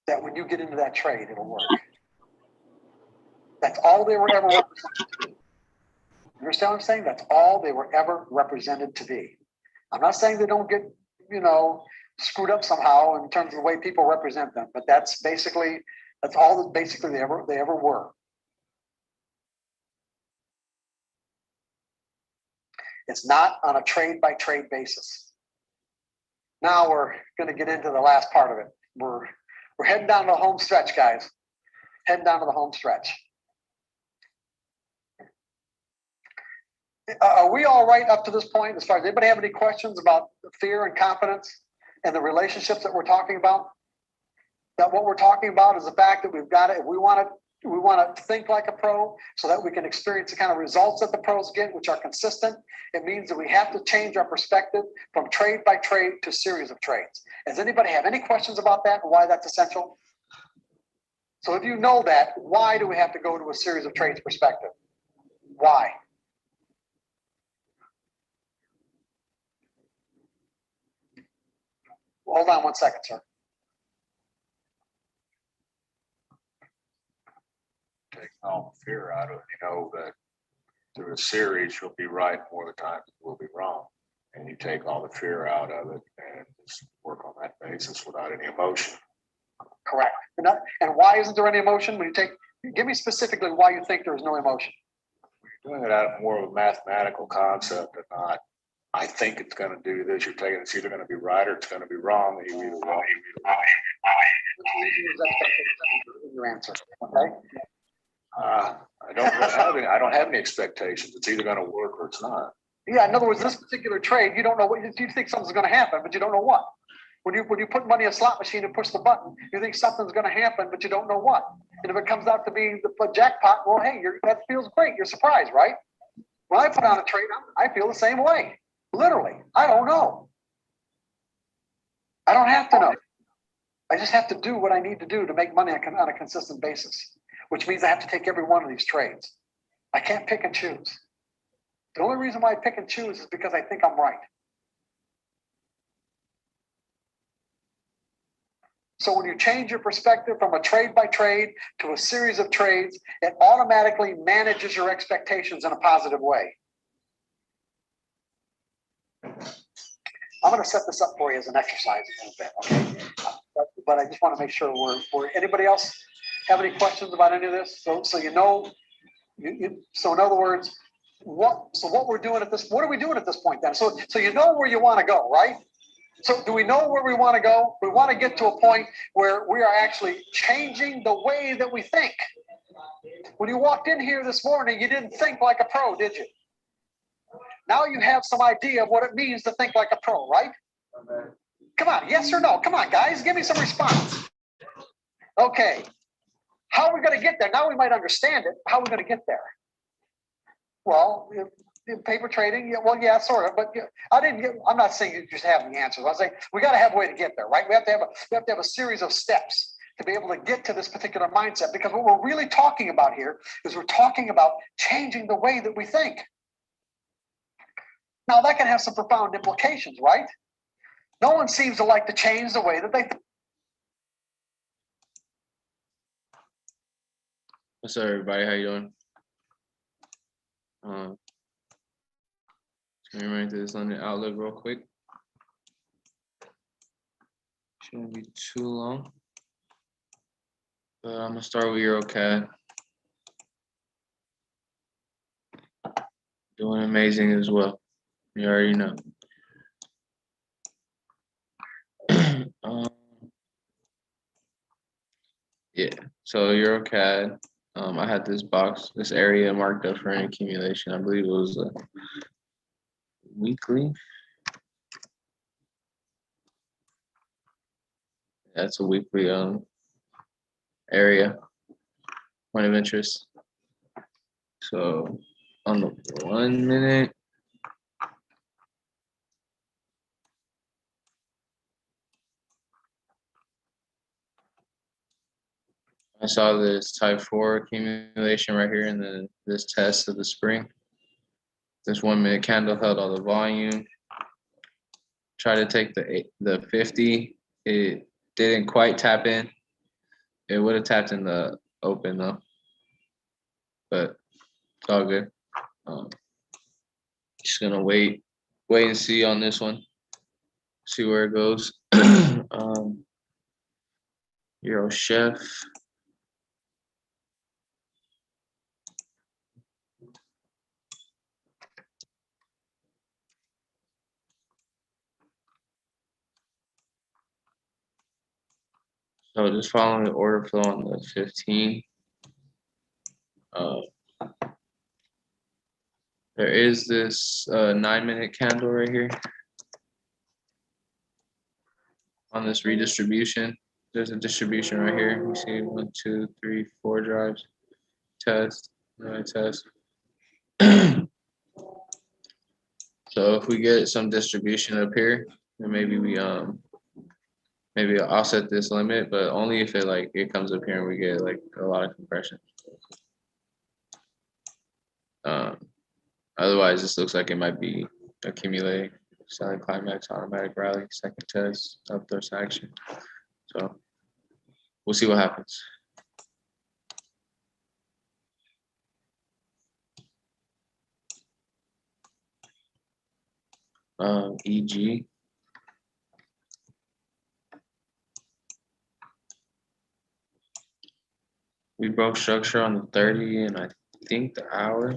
that when you get into that trade, it'll work. That's all they were ever represented to be. You understand what I'm saying? That's all they were ever represented to be. I'm not saying they don't get, screwed up somehow in terms of the way people represent them, but that's all that basically they ever were. It's not on a trade by trade basis. Now we're going to get into the last part of it. We're heading down to the home stretch, guys. Heading down to the home stretch. Are we all right up to this point? As far as anybody have any questions about fear and confidence and the relationships that we're talking about? That what we're talking about is the fact that we've got it. If we want to think like a pro so that we can experience the kind of results that the pros get, which are consistent. It means that we have to change our perspective from trade by trade to series of trades. Does anybody have any questions about that and why that's essential? So if you know that, why do we have to go to a series of trades perspective? Why? Hold on one second, sir. Take all the fear out of it. You know that through a series, you'll be right more of the time you'll be wrong. And you take all the fear out of it and just work on that basis without any emotion. Correct. And why isn't there any emotion? Give me specifically why you think there's no emotion. You're doing it out of more of a mathematical concept and not, I think it's going to do this. You're taking it's either going to be right or it's going to be wrong. You either wrong. Your answer. Okay. I don't have any expectations. It's either going to work or it's not. Yeah. In other words, this particular trade, you don't know what you think something's going to happen, but you don't know what. When you put money in a slot machine and push the button, you think something's going to happen, but you don't know what. And if it comes out to be the jackpot, well, hey, that feels great. You're surprised, right? When I put on a trade, I feel the same way. Literally, I don't know. I don't have to know. I just have to do what I need to do to make money on a consistent basis, which means I have to take every one of these trades. I can't pick and choose. The only reason why I pick and choose is because I think I'm right. So when you change your perspective from a trade by trade to a series of trades, it automatically manages your expectations in a positive way. I'm going to set this up for you as an exercise a little bit, okay? But I just want to make sure we're anybody else have any questions about any of this? So you know, so in other words, what are we doing at this point then? So you know where you want to go, right? So do we know where we want to go? We want to get to a point where we are actually changing the way that we think. When you walked in here this morning, you didn't think like a pro, did you? Now you have some idea of what it means to think like a pro, right? Come on, yes or no? Come on, guys, give me some response. Okay, how are we going to get there? Now we might understand it. How are we going to get there? Well, in paper trading, yeah, sort of. But I'm not saying you just have the answers. I'm saying we got to have a way to get there, right? We have to have a series of steps to be able to get to this particular mindset. Because what we're really talking about here is we're talking about changing the way that we think. Now that can have some profound implications, right? No one seems to like to change the way that they think. What's up, everybody? How you doing? Let me run through this London outlook real quick. Shouldn't be too long. But I'm gonna start with EuroCAD. Doing amazing as well. You already know. Yeah, so EuroCAD. I had this area marked up for an accumulation. I believe it was a weekly. That's a weekly area, point of interest. So on the 1 minute, I saw this type 4 accumulation right here in this test of the spring. This 1 minute candle held all the volume. Try to take the 50. It didn't quite tap in. It would have tapped in the open though, but it's all good. Just gonna wait and see on this one. See where it goes. Euro Chef. So just following the order flow on the 15. There is this 9-minute candle right here on this redistribution. There's a distribution right here. You see 1, 2, 3, 4 drives. Test, test. So if we get some distribution up here, then maybe we maybe I'll offset this limit, but only if it comes up here and we get like a lot of compression. Otherwise, this looks like it might be accumulating. Selling climax, automatic rally, second test, up thrust action. So we'll see what happens. EG. We broke structure on the 30 and I think the hour.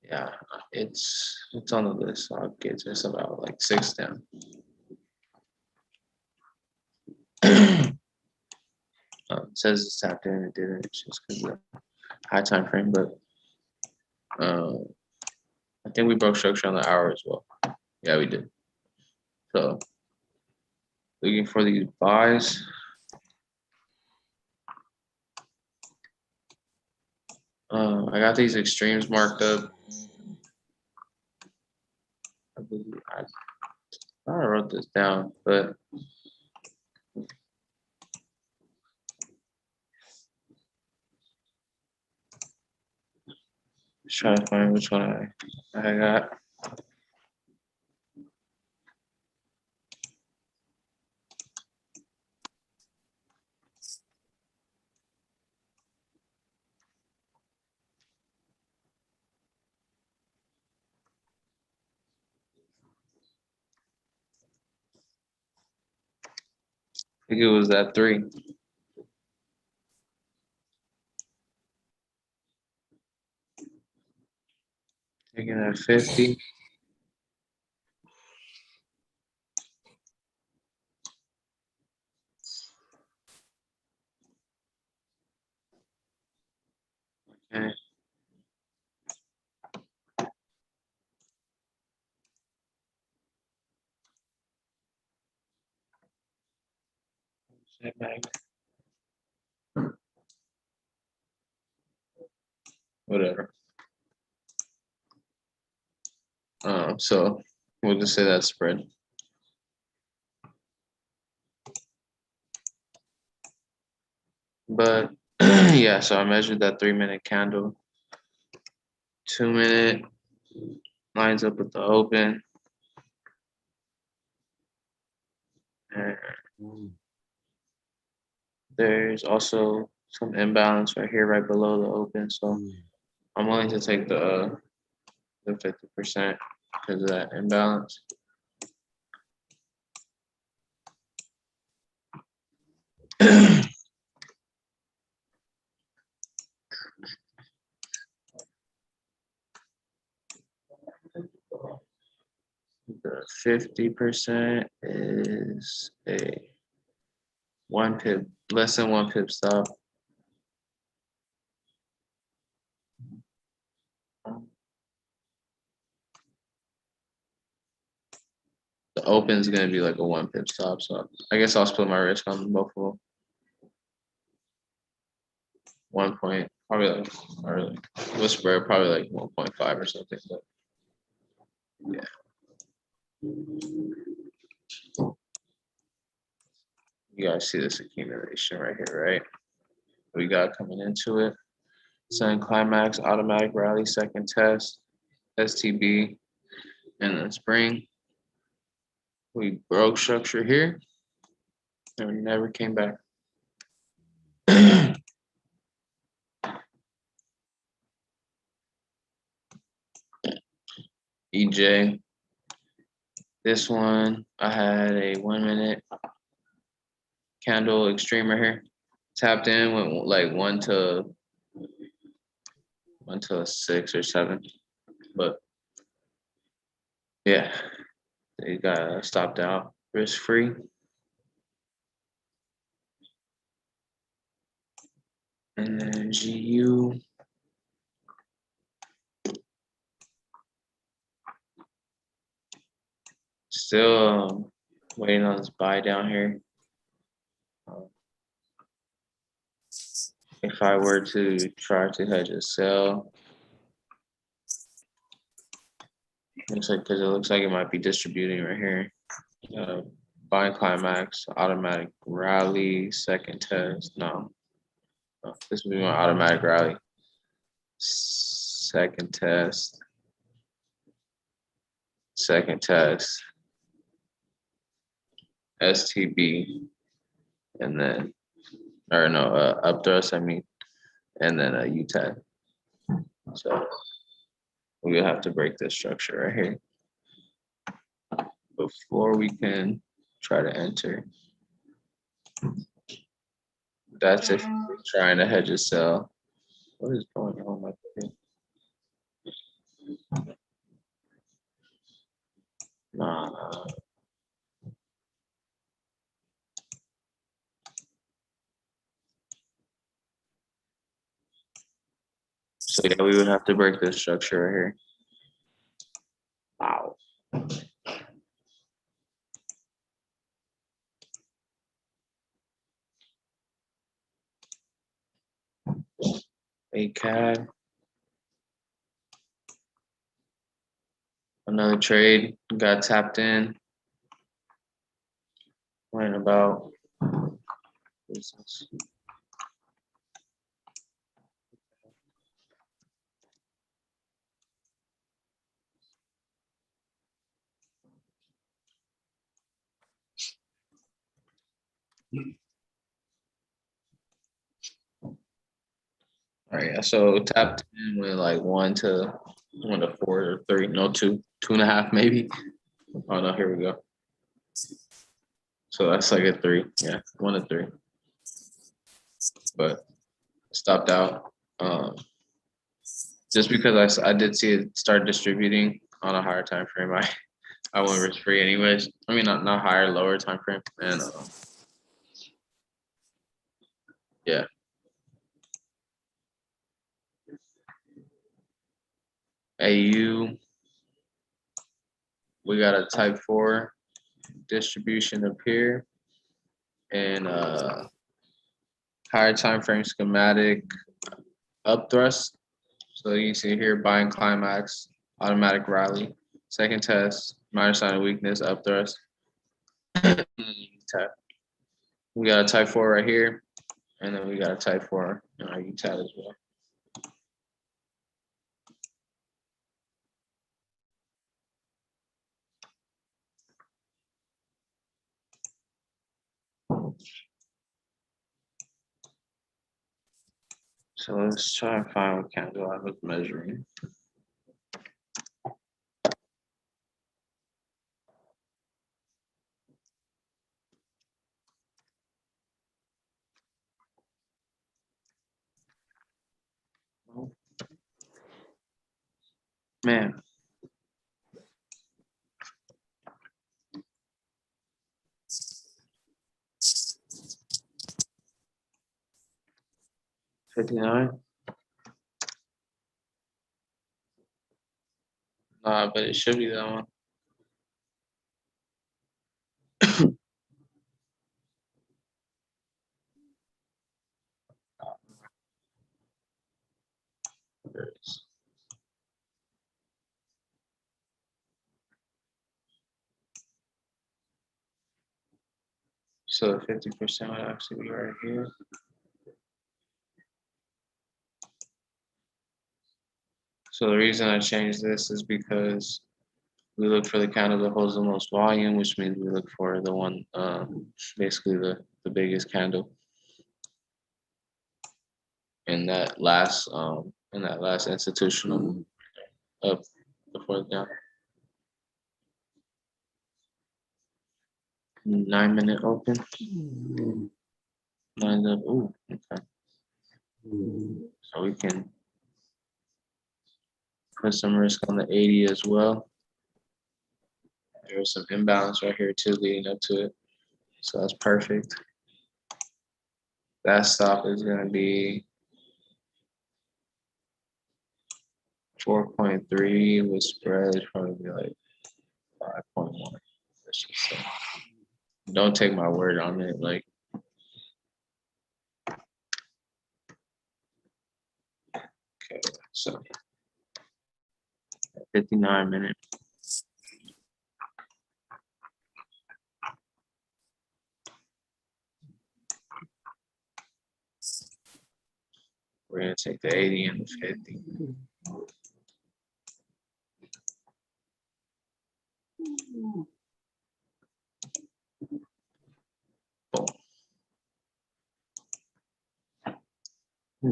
Yeah, it's on the list. So I'll get to this about like 6 down. It says it's tapped in, it didn't. It's just because of the high time frame, but I think we broke structure on the hour as well. Yeah, we did. So looking for these buys. I got these extremes marked up. I believe I wrote this down, but just trying to find which one I got. I think it was that 3. Taking that 50. Okay. Whatever. So we'll just say that's spread. But yeah, so I measured that 3-minute candle. 2-minute lines up with the open. And there's also some imbalance right here, right below the open. So I'm willing to take the 50% because of that imbalance. The 50% is a 1 pip, less than 1 pip stop. The open is going to be like a 1 pip stop. So I guess I'll split my risk on both of them. 1 point, probably like, or like, we'll spread probably like 1.5 or something. But yeah. You guys see this accumulation right here, right? We got coming into it. Selling climax, automatic rally, second test, STB. in the spring. We broke structure here and we never came back. EJ. This one, I had a 1 minute candle extreme right here. Tapped in, went like one to a 6 or 7. But yeah, they got stopped out risk free. And then GU. Still waiting on this buy down here. If I were to try to hedge a sell, looks like because it looks like it might be distributing right here. Buying climax, automatic rally, second test. No, this would be my automatic rally. Second test. Second test. STB, and then, or no, up thrust, I mean, and then a UTAD. So we will have to break this structure right here before we can try to enter. That's if we're trying to hedge a sell. What is going on with it? Nah. So yeah, we would have to break this structure right here. Wow. ACAD. Another trade got tapped in. Went about. All right, yeah, so tapped in with like 1 to 4 or 3, no, 2.5 maybe. Oh no, here we go. So that's like a 3, yeah, 1 to 3. But stopped out. Just because I did see it start distributing on a higher time frame. I went risk free anyways. I mean not higher, lower time frame, and yeah. AU, we got a type 4 distribution up here, and higher time frame schematic up thrust. So you can see here buying climax, automatic rally, second test, minor sign of weakness, up thrust. We got a type 4 right here, and then we got a type 4 in our UTAD as well. So let's try and find what candle I was measuring. Man. $59. But it should be that one. There it is. So 50% would actually be right here. So the reason I changed this is because we look for the candle that holds the most volume, which means we look for the one, basically the biggest candle in that last institutional up before the down. 9 minute open. Lined up. Ooh, okay. So we can put some risk on the 80 as well. There's some imbalance right here too leading up to it. So that's perfect. That stop is going to be 4.3 with spread is probably like 5.1. Let's just say. Don't take my word on it. Like, okay, so 59 minute. We're gonna take the 80 and the 50. Boom.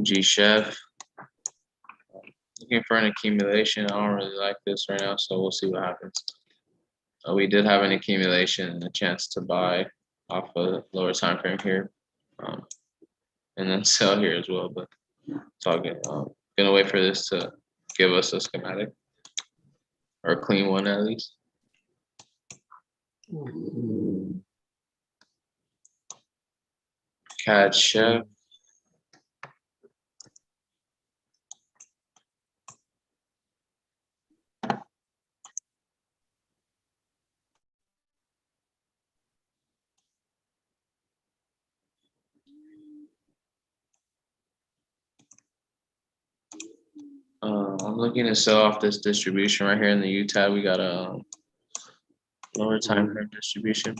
G-Chef. Looking for an accumulation. I don't really like this right now, so we'll see what happens. We did have an accumulation and a chance to buy off a lower time frame here, and then sell here as well. But it's all good. Gonna wait for this to give us a schematic or a clean one at least. CAD Chef. I'm looking to sell off this distribution right here in the U tab. We got a lower time frame distribution.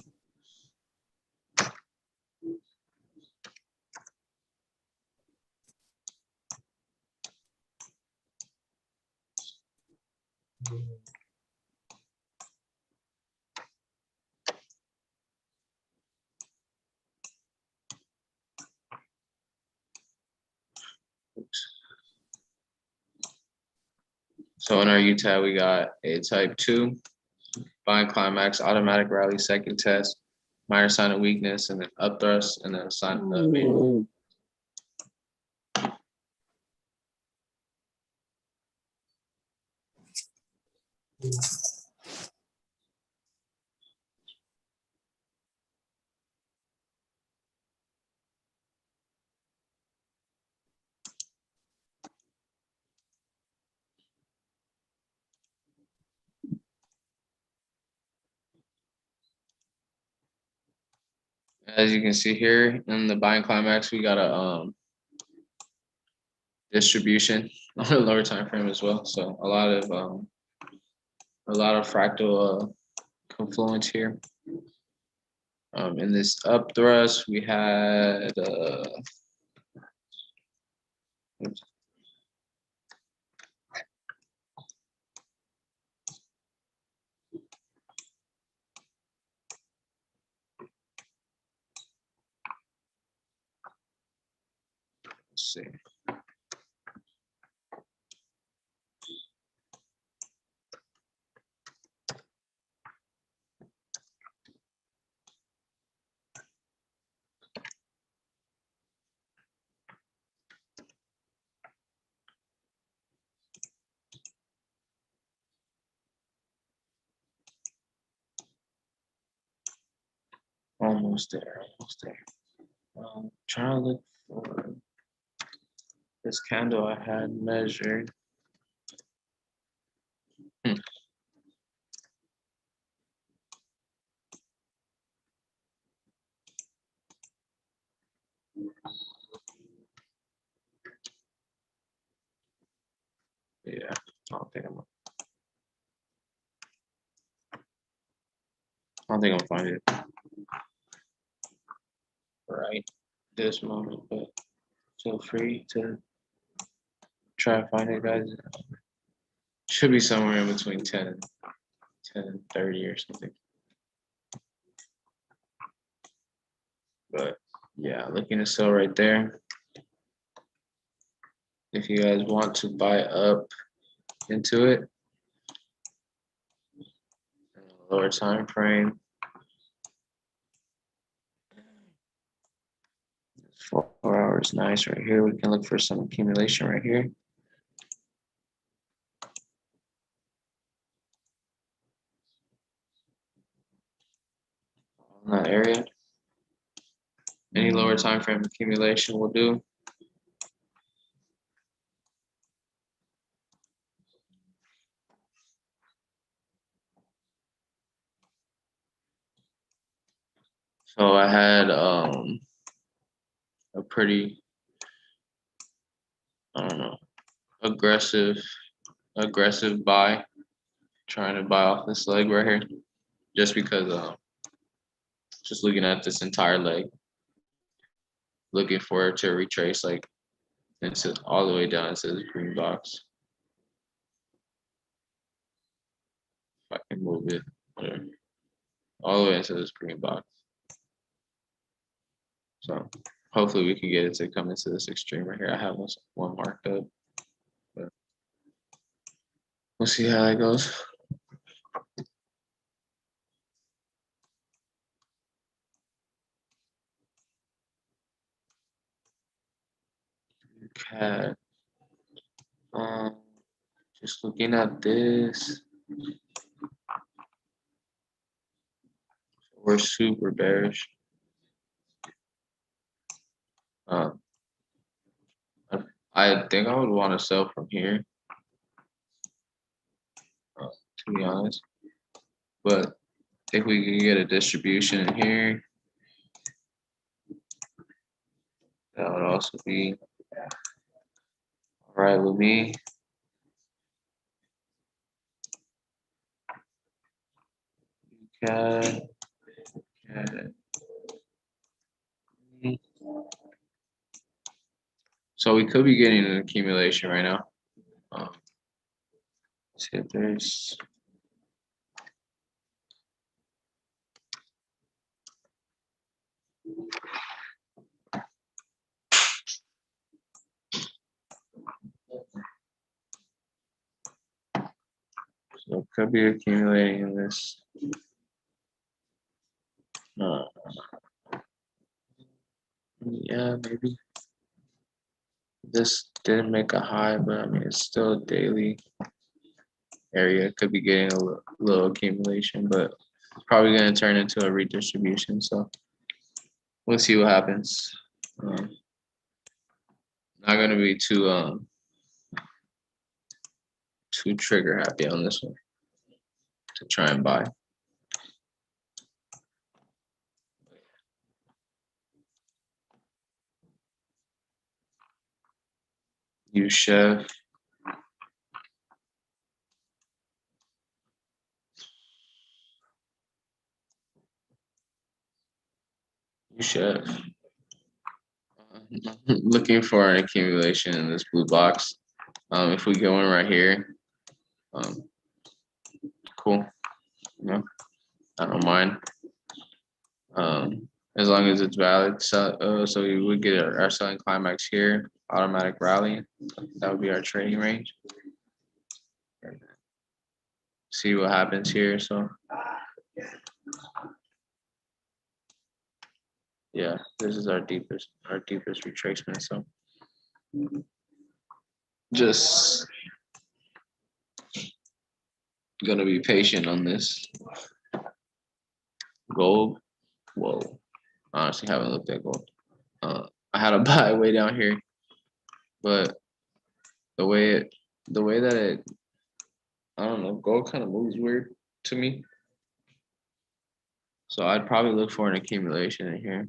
So in our U tab, we got a type 2, buying climax, automatic rally, second test, minor sign of weakness, and then up thrust, and then sign of main. As you can see here in the buying climax, we got a distribution on the lower time frame as well. So a lot of fractal confluence here. In this up thrust, we had let's see. Almost there, almost there. Trying to look for this candle I had measured. Yeah, I don't think I'm gonna find it right this moment, but feel free to try to find it, guys. Should be somewhere in between 10 1030 or something. But yeah, looking to sell right there. If you guys want to buy up into it, lower time frame, 4 hours, nice right here. We can look for some accumulation right here. In that area. Any lower time frame accumulation will do. So I had a pretty, I don't know, aggressive buy, trying to buy off this leg right here, just because just looking at this entire leg, looking for it to retrace like into all the way down into this green box. If I can move it, whatever, all the way into this green box. So hopefully we can get it to come into this extreme right here. I have one marked up, but we'll see how that goes. Okay. Just looking at this, we're super bearish. I think I would want to sell from here, to be honest. But if we can get a distribution in here, that would also be all right with me. Okay. So we could be getting an accumulation right now. Let's see if there's. So it could be accumulating in this. Yeah, maybe. This didn't make a high, but I mean, it's still a daily area. Could be getting a little accumulation, but it's probably going to turn into a redistribution. So we'll see what happens. Not going to be too trigger happy on this one to try and buy. Use Chef. Use Chef. Looking for an accumulation in this blue box. If we go in right here, cool. You know, I don't mind. As long as it's valid. So we would get our selling climax here, automatic rally. That would be our trading range. See what happens here. So yeah, this is our deepest retracement. So just gonna be patient on this. Gold. Whoa. Honestly, haven't looked at gold. I had a buy way down here, but the way that it, I don't know, gold kind of moves weird to me. So I'd probably look for an accumulation in here.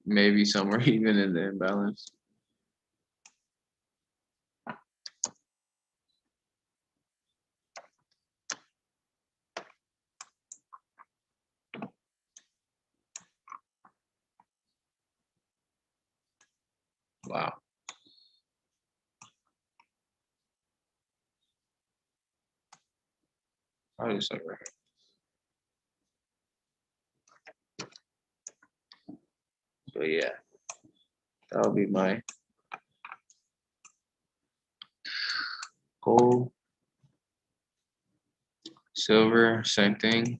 Maybe somewhere even in the imbalance. Wow. I'll just like right here. But yeah, that'll be my gold. Silver, same thing.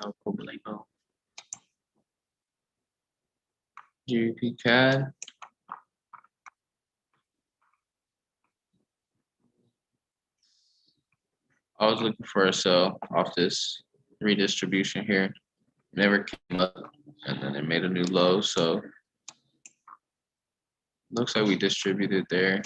No problemo. GBP CAD. I was looking for a sell off this redistribution here. Never came up, and then it made a new low. So looks like we distributed there.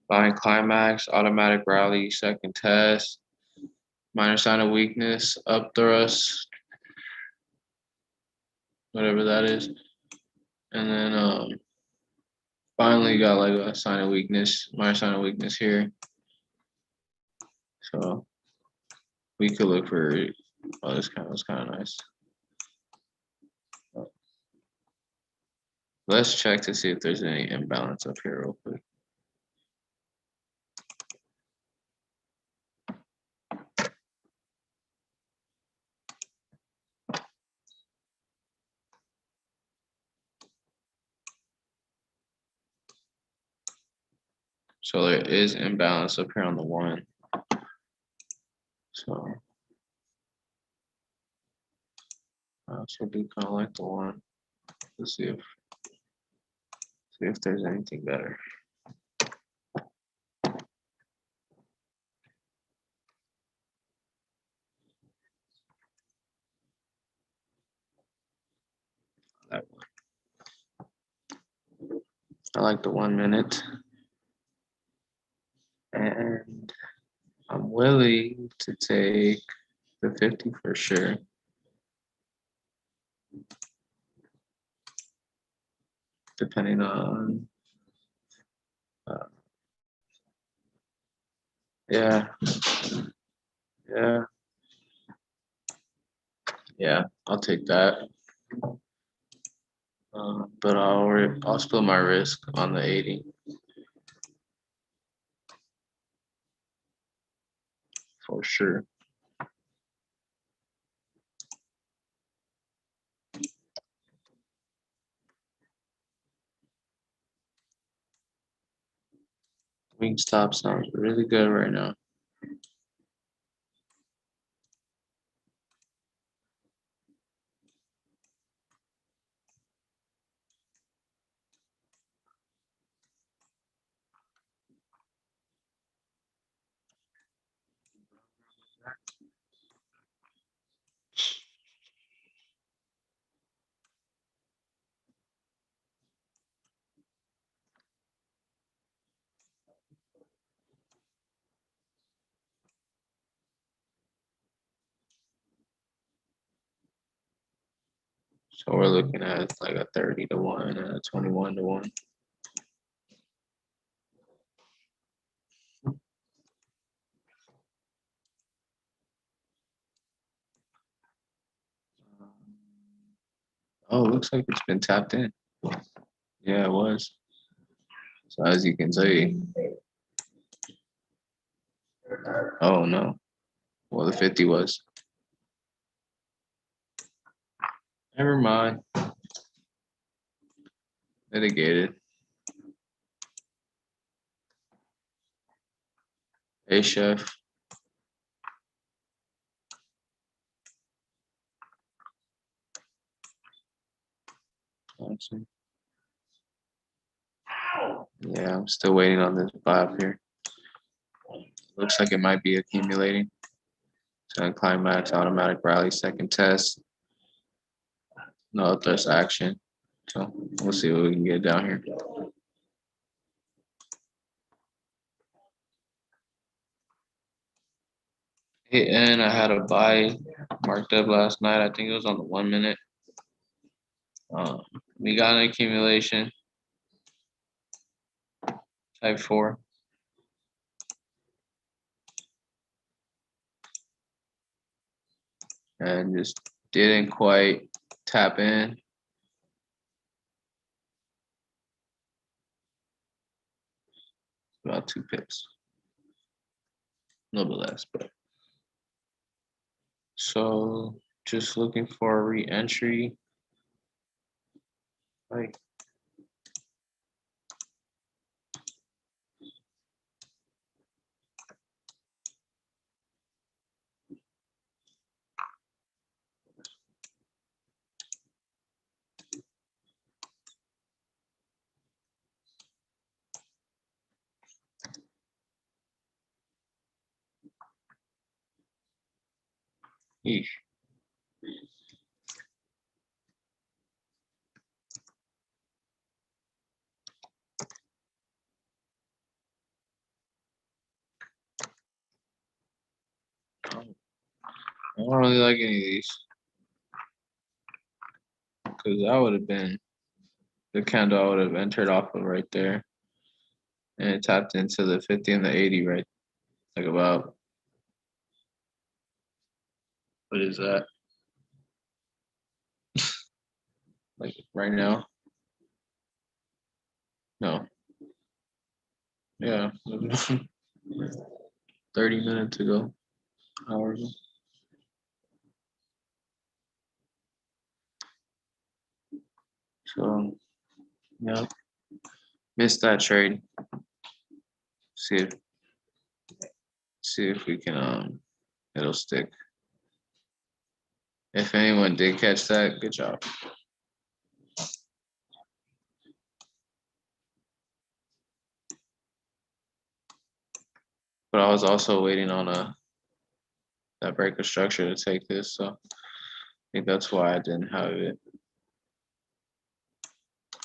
Buying climax, automatic rally, second test, minor sign of weakness, up thrust, whatever that is. And then finally got like a sign of weakness, minor sign of weakness here. So we could look for, oh, this kind was kind of nice. Let's check to see if there's any imbalance up here real quick. So there is imbalance up here on the one. So I also do kind of like the one. Let's see if there's anything better. That one. I like the 1 minute. And I'm willing to take the 50 for sure. Depending on, yeah, I'll take that. But I'll split my risk on the 80. For sure. Wingstop sounds really good right now. So we're looking at like a 30 to 1 and a 21 to 1. Oh, it looks like it's been tapped in. Yeah, it was. So as you can see, oh no. Well, the 50 was. Never mind. Mitigated. Hey, chef. Awesome. Yeah, I'm still waiting on this vibe here. Looks like it might be accumulating. So climax, automatic rally, second test. No thrust action. So we'll see what we can get down here. And I had a buy marked up last night. I think it was on the 1 minute. We got an accumulation. Type 4. and just didn't quite tap in. About 2 pips, a little bit less, but so just looking for a re-entry. Like eesh. I don't really like any of these because that would have been the candle I would have entered off of right there, and it tapped into the 50 and the 80 right, like about, what is that? Like right now? No. Yeah. 30 minutes ago. Hours. So yeah. Missed that trade. See if we can it'll stick. If anyone did catch that, good job. But I was also waiting on that breaker structure to take this, so I think that's why I didn't have it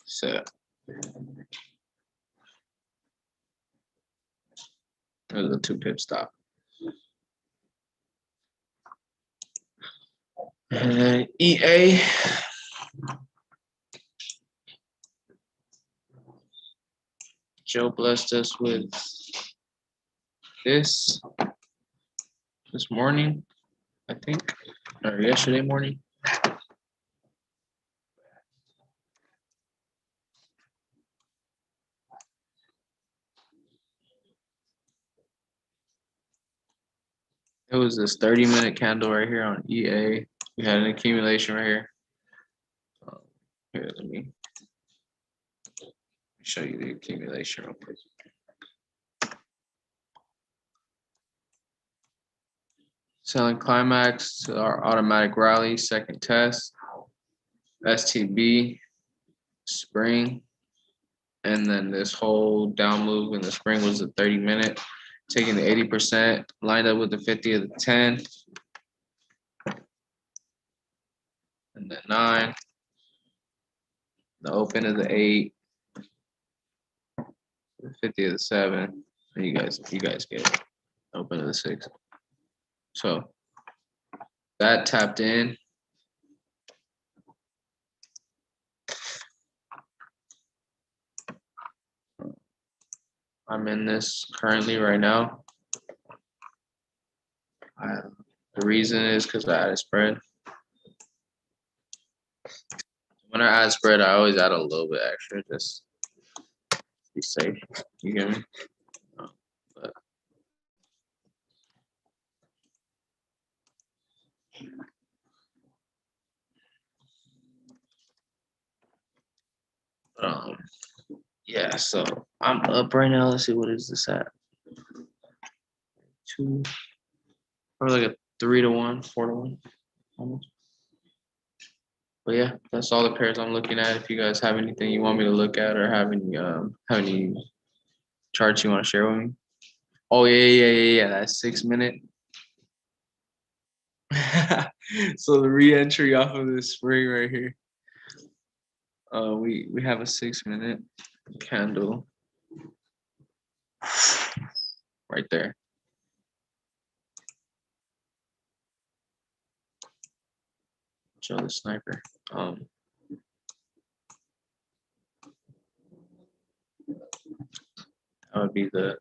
set. It was a 2-pip stop. And then EA. Joe blessed us with this morning, I think, or yesterday morning. It was this 30-minute candle right here on EA. We had an accumulation right here. Here, let me show you the accumulation real quick. Selling climax to our automatic rally, second test, STB, spring, and then this whole down move in the spring was a 30-minute, taking the 80%, lined up with the 50 of the 10, and the 9, the open of the 8, the 50 of the 7, and you guys get it, open of the 6. So that tapped in. I'm in this currently right now. The reason is because I added spread. When I add spread, I always add a little bit extra, just to be safe. You get me? But yeah, so I'm up right now. Let's see, what is this at? 2, or like a 3-1, 4-1, almost. But yeah, that's all the pairs I'm looking at. If you guys have anything you want me to look at, or have any charts you want to share with me. Oh yeah. That 6-minute. So the re-entry off of this spring right here. We have a 6-minute candle right there. Show the sniper. That would be the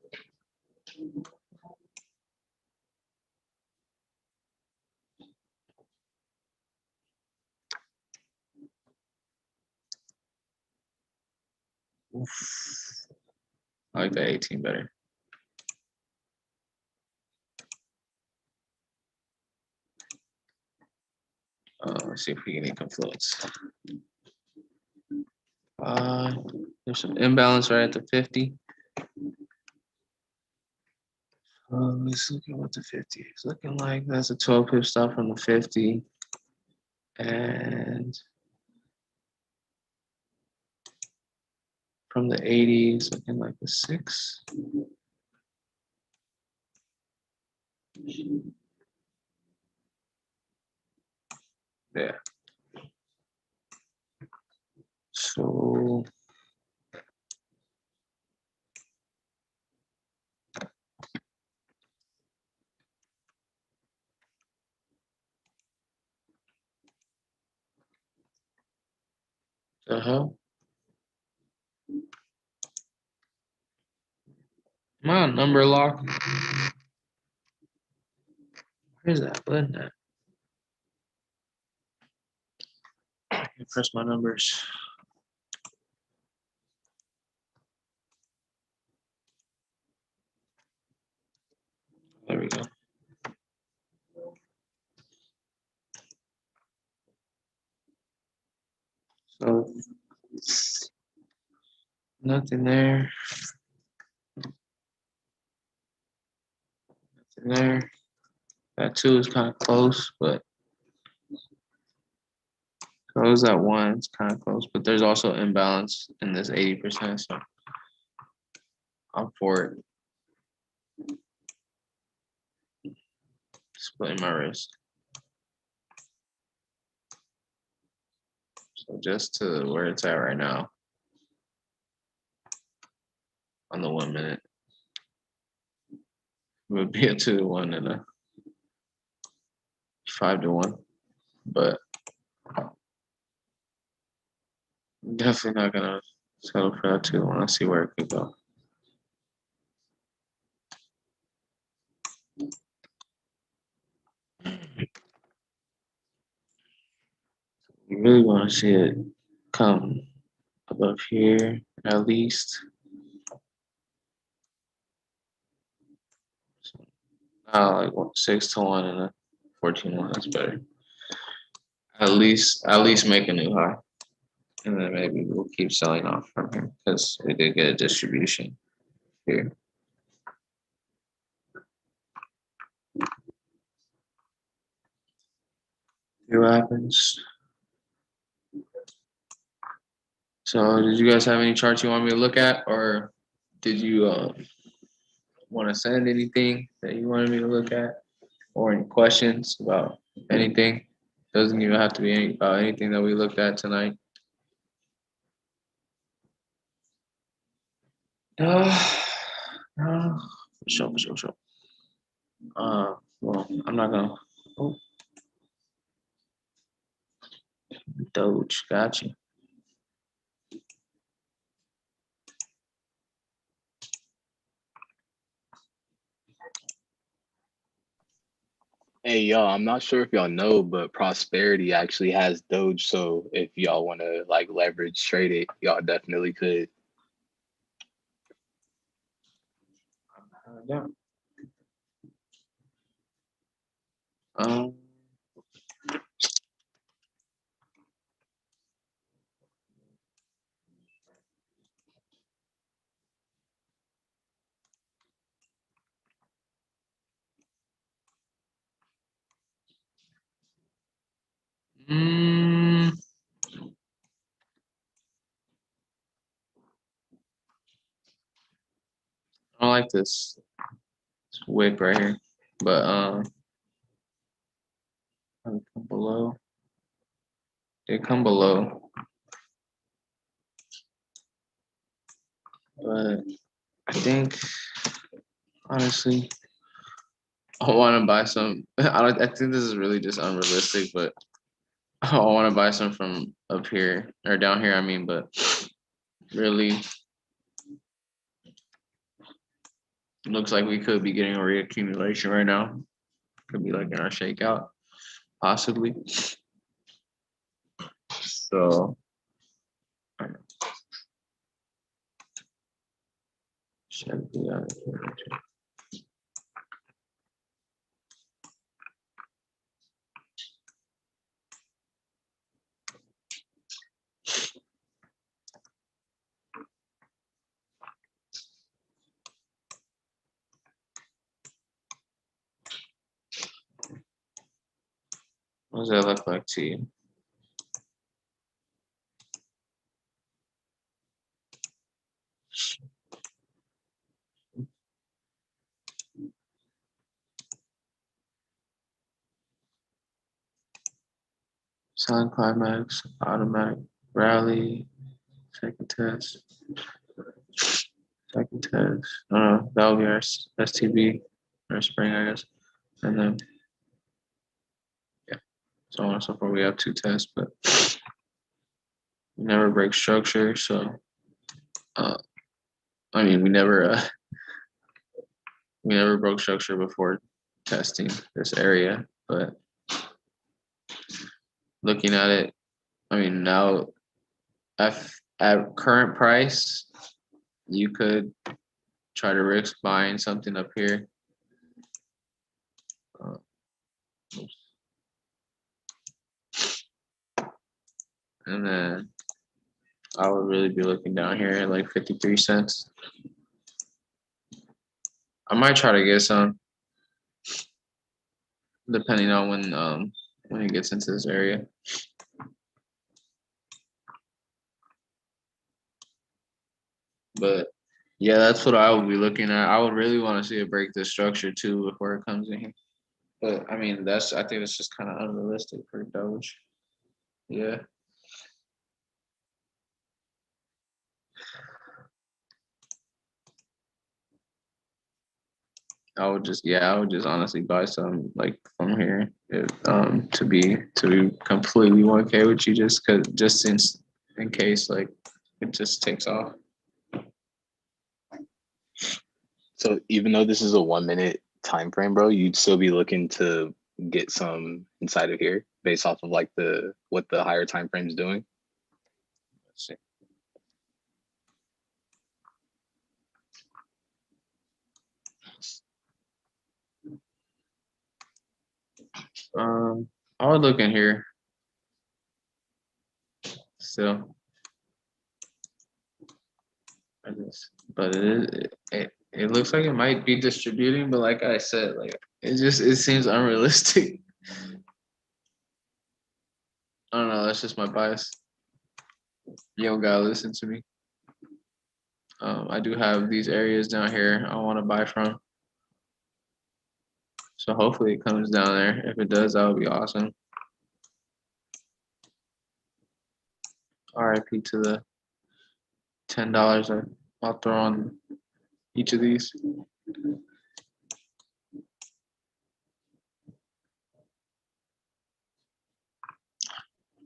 I like the 18 better. Let's see if we get any confluence. There's some imbalance right at the 50. Let's look at what the 50 is looking like. That's a 12 pip stop from the 50. And from the 80s, looking like a 6. Yeah. So the hell? Am I on number lock? Where's that button at? I can press my numbers. There we go. So nothing there. Nothing there. That 2 is kind of close, but close that 1. It's kind of close, but there's also imbalance in this 80%. So I'm for it. Splitting my wrist. So just to where it's at right now on the 1 minute. It would be a 2-to-1 and a 5-to-1, but I'm definitely not gonna settle for that 2-to-1. Let's see where it could go. You really want to see it come above here at least. So, like 6-to-1 and a 14-1. That's better. At least make a new high, and then maybe we'll keep selling off from here because we did get a distribution here. See what happens. So, did you guys have any charts you want me to look at, or did you want to send anything that you wanted me to look at, or any questions about anything? Doesn't even have to be about anything that we looked at tonight. No, for sure. Well, I'm not gonna. Oh, Doge, got you. Hey y'all, I'm not sure if y'all know, but Prosperity actually has Doge. So if y'all want to like leverage trade it, y'all definitely could. Yeah. Um. Mm, I don't like this wick right here, but come below. They come below, but I think honestly, I want to buy some. I think this is really just unrealistic, but I want to buy some from up here or down here. I mean, but really, looks like we could be getting a reaccumulation right now. Could be like in our shakeout, possibly. So Should be on here. What does that look like to you? Silent climax, automatic rally, second test. Second test. That'll be our STB, our spring, I guess. And then, yeah, so on and so forth. We have 2 tests, but we never break structure. So, I mean, we never broke structure before testing this area, but looking at it, I mean, now at current price, you could try to risk buying something up here. And then I would really be looking down here at like 53 cents. I might try to get some, depending on when it gets into this area. But yeah, that's what I would be looking at. I would really want to see it break this structure too before it comes in here. But I mean, I think it's just kind of unrealistic for Doge. Yeah. I would just honestly buy some like from here, to be completely 1K with you, just in case like it just takes off. So even though this is a 1 minute time frame, bro, you'd still be looking to get some inside of here based off of like what the higher time frame is doing. Let's see. I would look in here still. But it looks like it might be distributing, but like I said, like it seems unrealistic. I don't know, that's just my bias. You don't gotta listen to me. I do have these areas down here I want to buy from. So hopefully it comes down there. If it does, that would be awesome. RIP to the $10 I'll throw on each of these.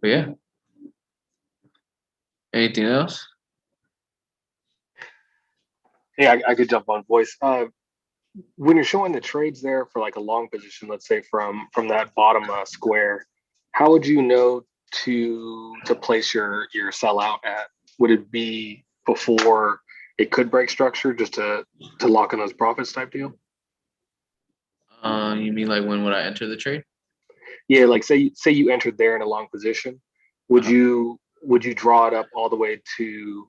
But yeah. Anything else? Yeah, I could jump on voice. When you're showing the trades there for like a long position, let's say from that bottom square, how would you know to place your sell out at? Would it be before it could break structure just to lock in those profits type deal? You mean like when would I enter the trade? Yeah, like say you entered there in a long position, would Uh-huh. you draw it up all the way to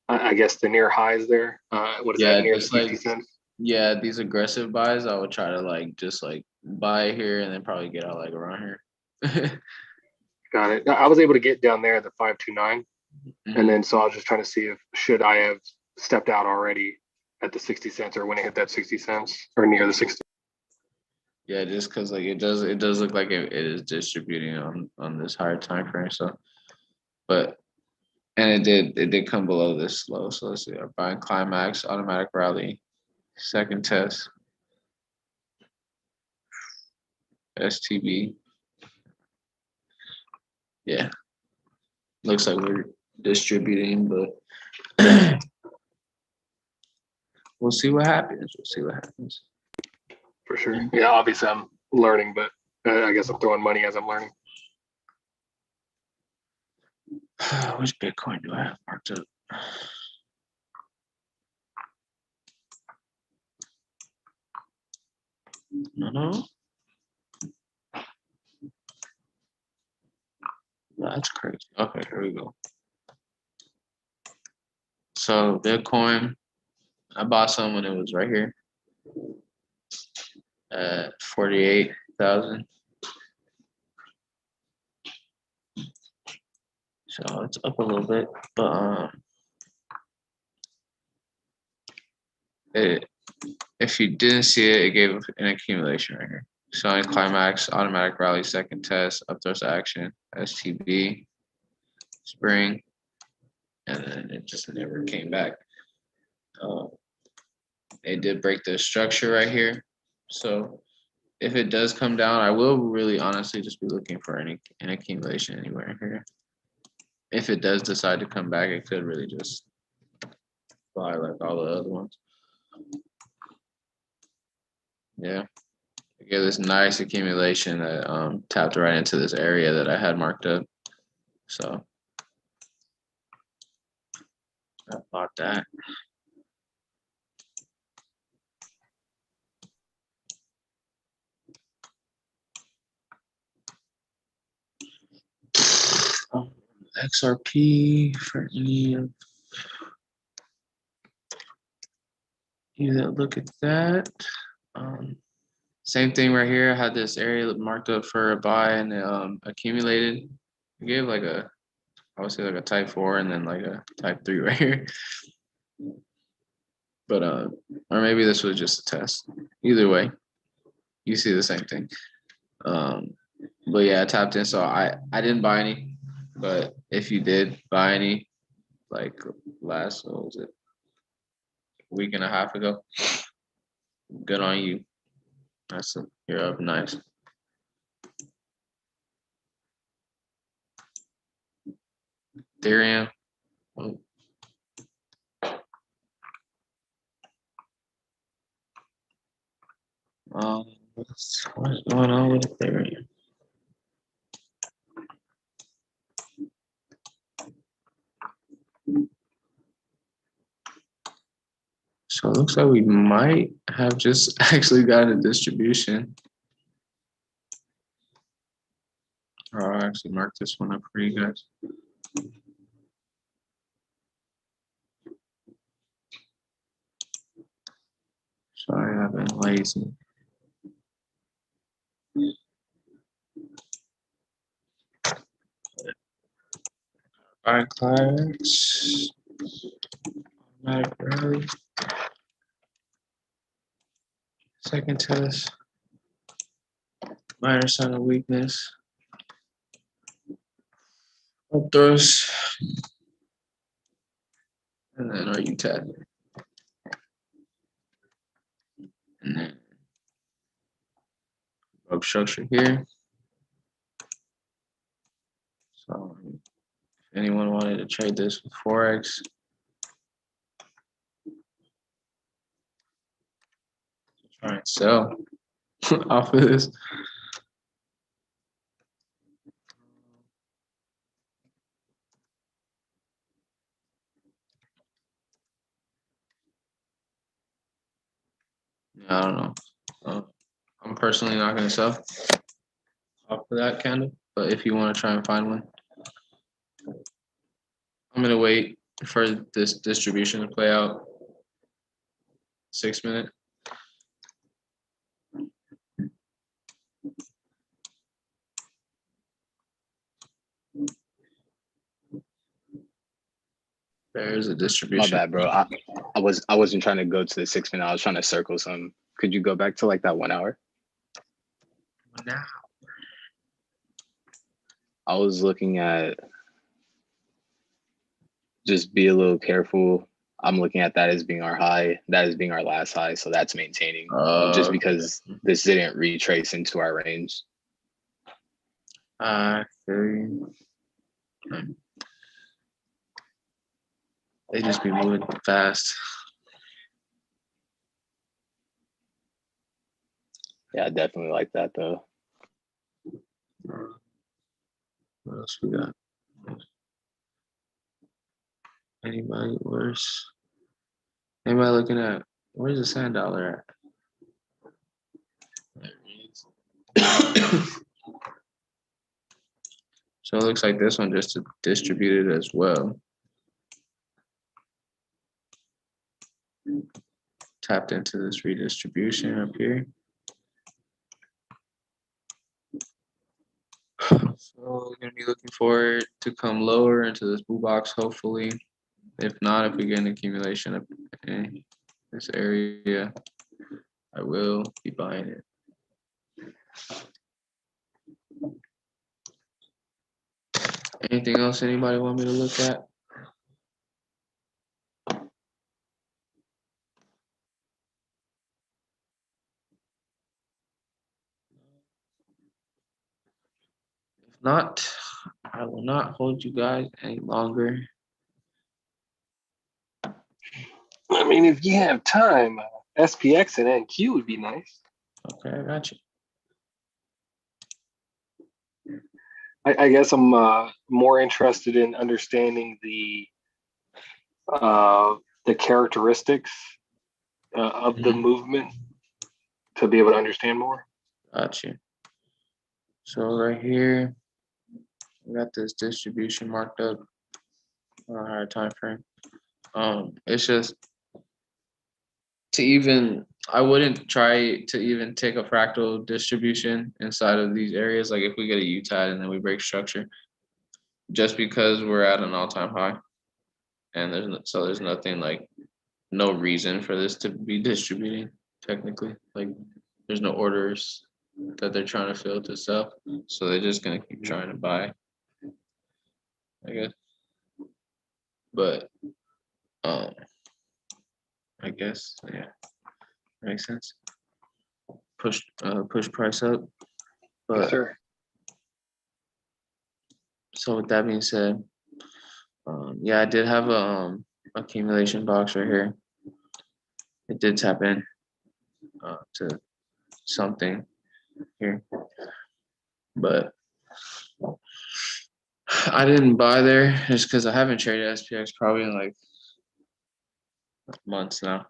I guess the near highs there? What is that, Yeah, near the just 60 like cents? yeah, these aggressive buys, I would try to like just like buy here and then probably get out like around here. Got it. I was able to get down there at the 529. And Mhm. then so I was just trying to see if should I have stepped out already at the 60 cents or when it hit that 60 cents or near the 60. Yeah, just because like it does look like it is distributing on this higher time frame. So, but and it did come below this low. So let's see, our buying climax, automatic rally, second test, STB. Yeah, looks like we're distributing, but we'll see what happens. We'll see what happens. For sure. Yeah, obviously I'm learning, but I guess I'm throwing money as I'm learning. Which Bitcoin do I have marked up? No. That's crazy. Okay, here we go. So Bitcoin, I bought some when it was right here at 48,000. So it's up a little bit, but if you didn't see it, it gave an accumulation right here. Selling climax, automatic rally, second test, upthrust action, STB, spring, and then it just never came back. It did break the structure right here. So if it does come down, I will really honestly just be looking for an accumulation anywhere here. If it does decide to come back, it could really just fly like all the other ones. Yeah. Get this nice accumulation that tapped right into this area that I had marked up. So I bought that. XRP for any of you that look at that. Same thing right here. I had this area marked up for a buy and accumulated. I gave like a, I would say like a type 4 and then like a type 3 right here. But or maybe this was just a test. Either way, you see the same thing. But yeah, I tapped in. So I didn't buy any, but if you did buy any, like last, what was it, a week and a half ago, good on you. That's it. You're up nice. Ethereum. What's going on with Ethereum? So it looks like we might have just actually got a distribution. I'll actually mark this one up for you guys. Sorry, I've been lazy. Alright, class. Automatic rally. Second test. Minor sign of weakness. Up throws. And then are you tap? And then up structure here. So if anyone wanted to trade this with Forex, try and sell off of this. I don't know. I'm personally not going to sell off of that candle, but if you want to try and find one, I'm going to wait for this distribution to play out. 6 minute. There's a My distribution. bad, bro. I wasn't trying to go to the 6 minute. I was trying to circle some. Could you go back to like that 1 hour? Now. I was looking at just be a little careful. I'm looking at that as being our high. That as being our last high. So that's maintaining just because this didn't retrace into our range. They just be moving fast. Yeah, I definitely like that though. What else we got? Anybody worse? Anybody looking at, where's the sand dollar at? There So it looks like this one just distributed as well. Tapped into this redistribution up here. So we're gonna be looking for it to come lower into this blue box, hopefully. If not, if we get an accumulation up in this area, I will be buying it. Anything else anybody want me to look at? If not, I will not hold you guys any longer. I mean, if you have time, SPX and NQ would be nice. Okay, I got you. I guess I'm more interested in understanding the characteristics of the movement to be able to understand more. Got you. So right here, we got this distribution marked up on a higher time frame. It's just to even, I wouldn't try to even take a fractal distribution inside of these areas. Like if we get a UTAD and then we break structure, just because we're at an all-time high, and there's nothing like, no reason for this to be distributing technically. Like there's no orders that they're trying to fill to sell, so they're just gonna keep trying to buy, I guess. But I guess, yeah, makes sense. Push price up. But Sure. so with that being said, yeah, I did have a accumulation box right here. It did tap in to something here, but I didn't buy there just because I haven't traded SPX probably in like months now.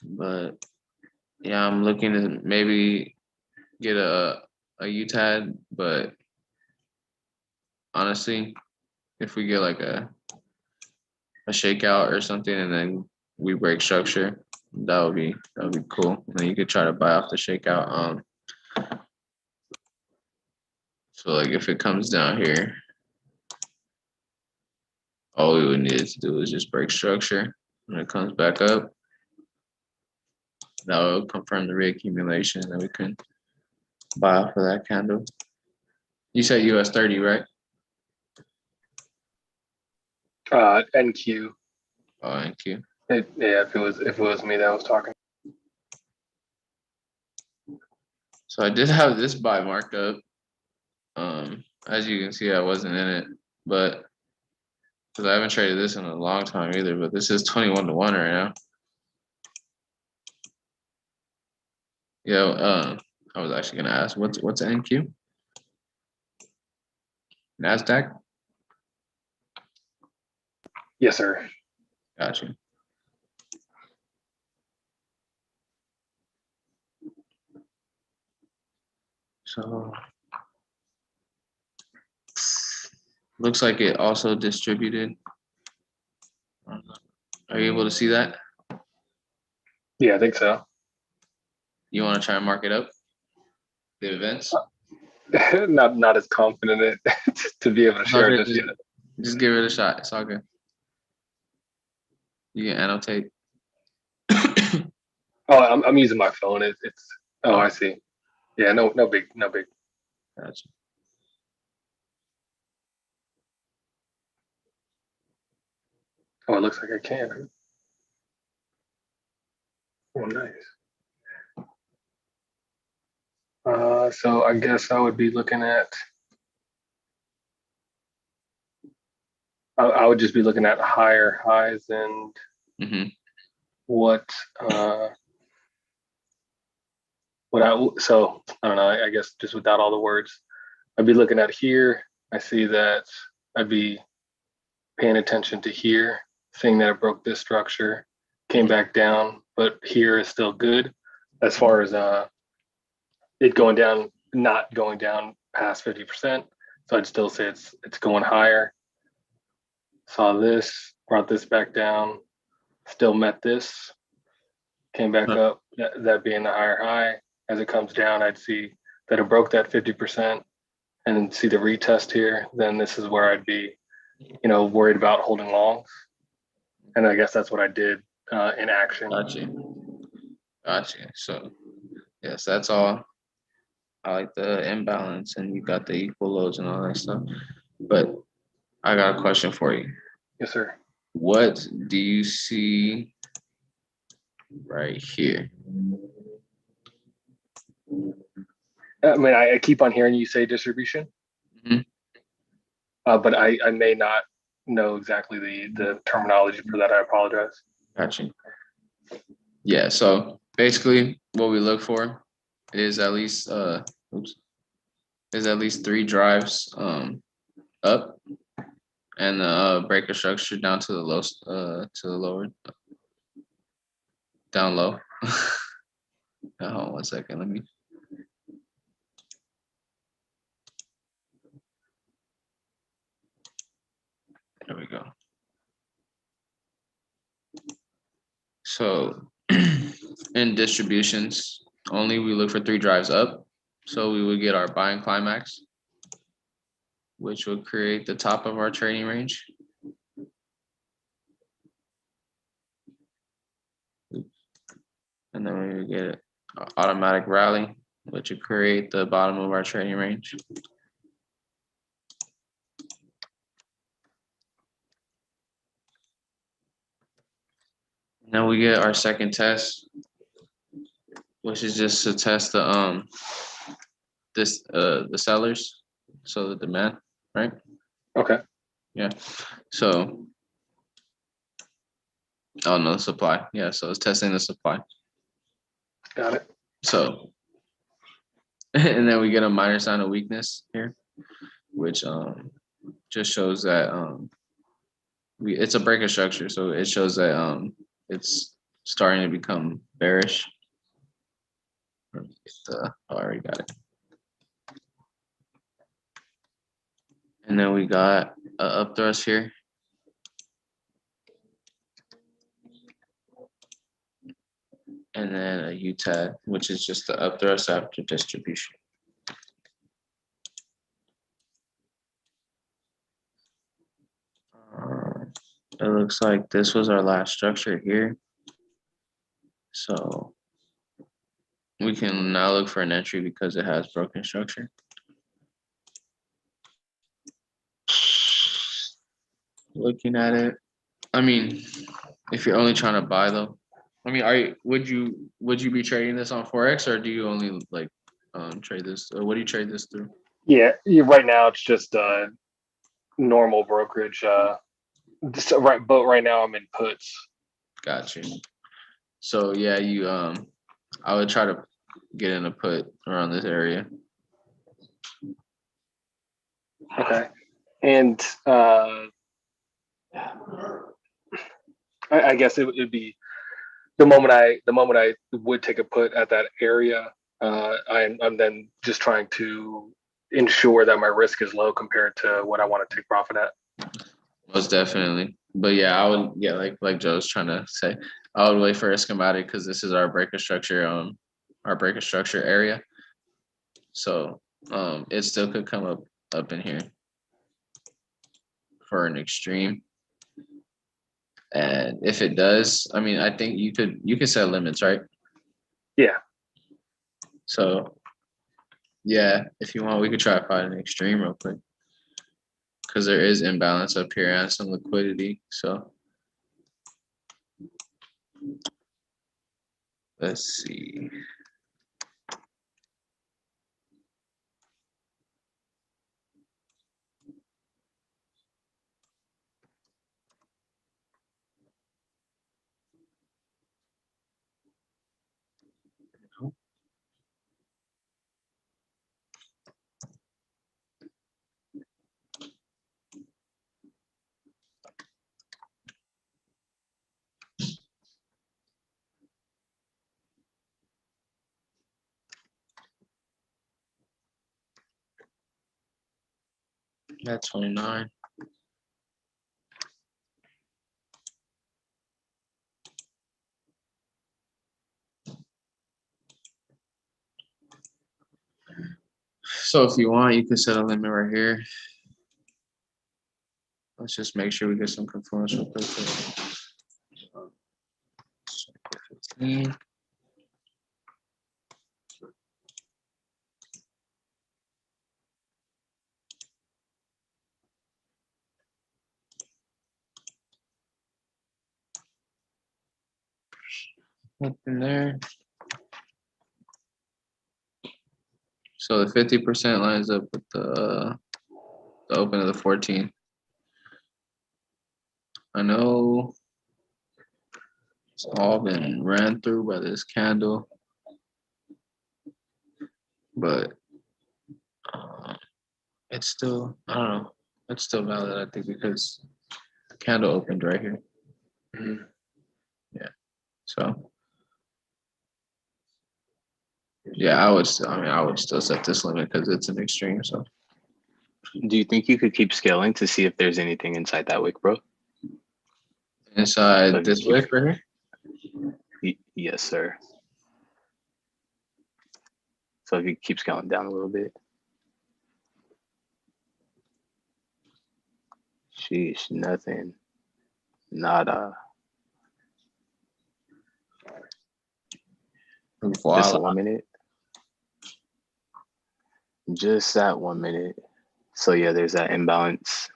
But yeah, I'm looking to maybe get a UTAD, but honestly, if we get like a shakeout or something and then we break structure, that would be cool. And then you could try to buy off the shakeout. So like if it comes down here, all we would need to do is just break structure. When it comes back up, that will confirm the reaccumulation, and then we can buy off of that candle. You said US 30, right? NQ. Oh, NQ. Yeah, if it was me that was talking. So I did have this buy marked up. As you can see, I wasn't in it, but because I haven't traded this in a long time either, but this is 21 to 1 right now. Yeah, I was actually gonna ask what's NQ? NASDAQ? Yes, sir. Gotcha. So looks like it also distributed. Are you able to see that? Yeah, I think so. You want to try and mark it up? The events? not as confident in it to be able to share it just yet. Just give it a shot. It's all good. You can annotate. Oh, I'm using my phone. It's oh, I see. Yeah, no big. Gotcha. Oh, it looks like I can. Oh, nice. So I guess I would be looking at. I would just be looking at higher highs and what so I don't know. I guess just without all the words, I'd be looking at here. I see that I'd be paying attention to here, seeing that it broke this structure, came back down, but here is still good. as far as it going down, not going down past 50%. So I'd still say it's going higher. Saw this, brought this back down, still met this, came back Huh. up, that being the higher high. As it comes down, I'd see that it broke that 50% and see the retest here. Then this is where I'd be, worried about holding longs. And I guess that's what I did in action. Gotcha. So yes, that's all. I like the imbalance and you got the equal loads and all that stuff. But I got a question for you. Yes, sir. What do you see right here? I mean, I keep on hearing you say distribution, Mhm. but I may not know exactly the terminology for that. I apologize. Gotcha. Yeah, so basically what we look for is at least is at least 3 drives up and breaker structure down to the low to the lower down low. Hold on 1 second, let me. There we go. So in distributions, only we look for 3 drives up. So we would get our buying climax, which would create the top of our trading range. And then we would get an automatic rally, which would create the bottom of our trading range. Now we get our second test, which is just to test the the sellers, so the demand, right? Okay. Yeah. So oh no, the supply. Yeah, so it's testing the supply. Got it. So and then we get a minor sign of weakness here, which just shows that it's a breaker structure, so it shows that it's starting to become bearish. I already got it. And then we got an up thrust here. And then a UTAD, which is just the up thrust after distribution. It looks like this was our last structure here. So we can now look for an entry because it has broken structure. Looking at it, I mean, if you're only trying to buy though, I mean, would you be trading this on Forex or do you only like trade this? Or what do you trade this through? Yeah. Right now it's just normal brokerage. But right now I'm in puts. Got you. So yeah, you I would try to get in a put around this area. Okay. And I guess it would be the moment I would take a put at that area. I'm then just trying to ensure that my risk is low compared to what I want to take profit at. Most definitely. But yeah, I would like Joe's trying to say, I would wait for a schematic because this is our breaker structure area. So it still could come up in here for an extreme. And if it does, I mean, I think you could set limits, right? Yeah. So yeah, if you want, we could try to find an extreme real quick. Because there is imbalance up here and some liquidity. So let's see. That's 29. So if you want, you can set a limit right here. Let's just make sure we get some confluence real quick. 15. Nothing there. So the 50% lines up with the open of the 14. I know it's all been ran through by this candle, but it's still, I don't know, it's still valid, I think, because the candle opened right here. Yeah, so yeah, I would still set this limit because it's an extreme. So Do you think you could keep scaling to see if there's anything inside that wick, bro? inside this wick right here. Yes, sir. So if you keep scaling down a little bit. Sheesh, nothing. Nada. Just Voila. 1 minute. Just that 1 minute. So yeah, there's that imbalance.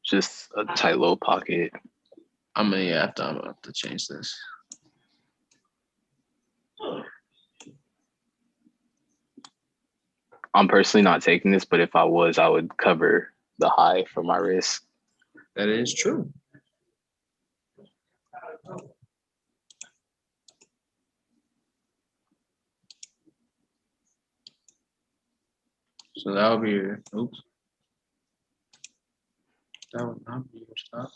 Just a tight little pocket. I'm gonna have to change this. I'm personally not taking this, but if I was, I would cover the high for my risk. That is true. So that would be your, oops. That would not be your stop.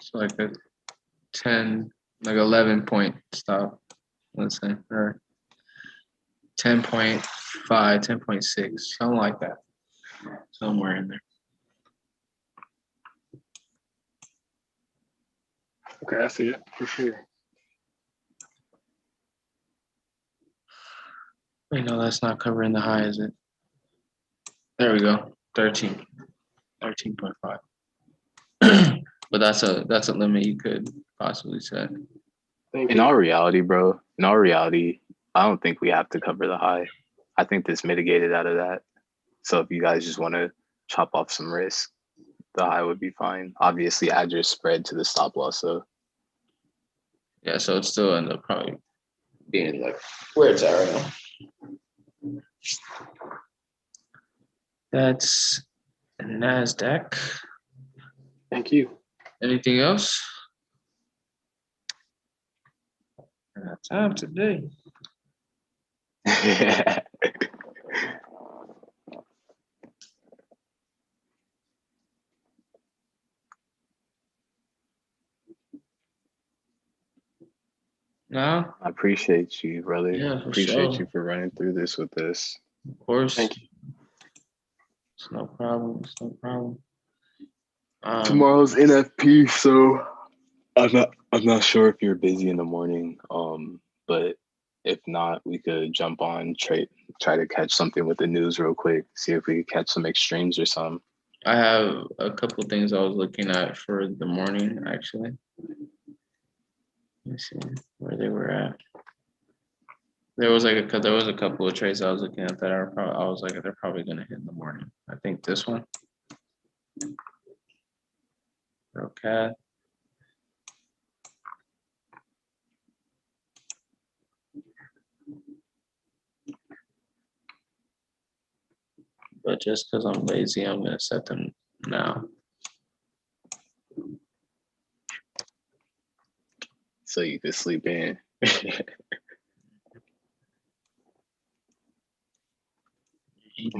So like a 10, like 11 point stop, let's say, or 10.5, 10.6, something like that. Somewhere in there. Okay, I see it for sure. Wait, no, that's not covering the high, is it? There we go. 13.5. But that's a limit you could possibly set. Thank In you. all reality, bro, I don't think we have to cover the high. I think this mitigated out of that. So if you guys just want to chop off some risk, the high would be fine. Obviously, add your spread to the stop loss. So Yeah, so it still end up probably being like where it's at right now. That's NASDAQ. Thank you. Anything else? I got time today. No, I appreciate you, brother. yeah, for Appreciate sure. you for running through this with us. Of course. Thank you. It's no problem. It's no problem. Tomorrow's NFP, so I'm not sure if you're busy in the morning. But if not, we could jump on, try to catch something with the news real quick, see if we could catch some extremes or something. I have a couple things I was looking at for the morning, actually. Let me see where they were at. There was a couple of trades I was looking at that I was like, they're probably gonna hit in the morning. I think this one. Okay. But just because I'm lazy, I'm gonna set them now. So you could sleep in. EG,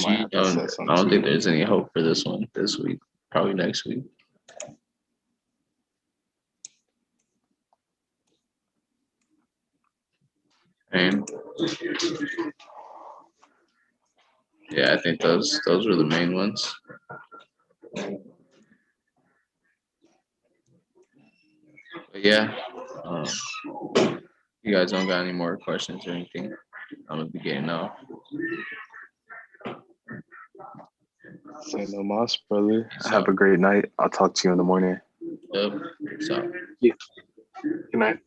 Might have to set I some don't think too. there's any hope for this one this week. Probably next week. campaign. Yeah, I think those were the main ones. But yeah, you guys don't got any more questions or anything? I'm gonna be getting off. Say no mas, brother. So- Have a great night. I'll talk to you in the morning. Yep. So, Good night.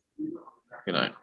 good night.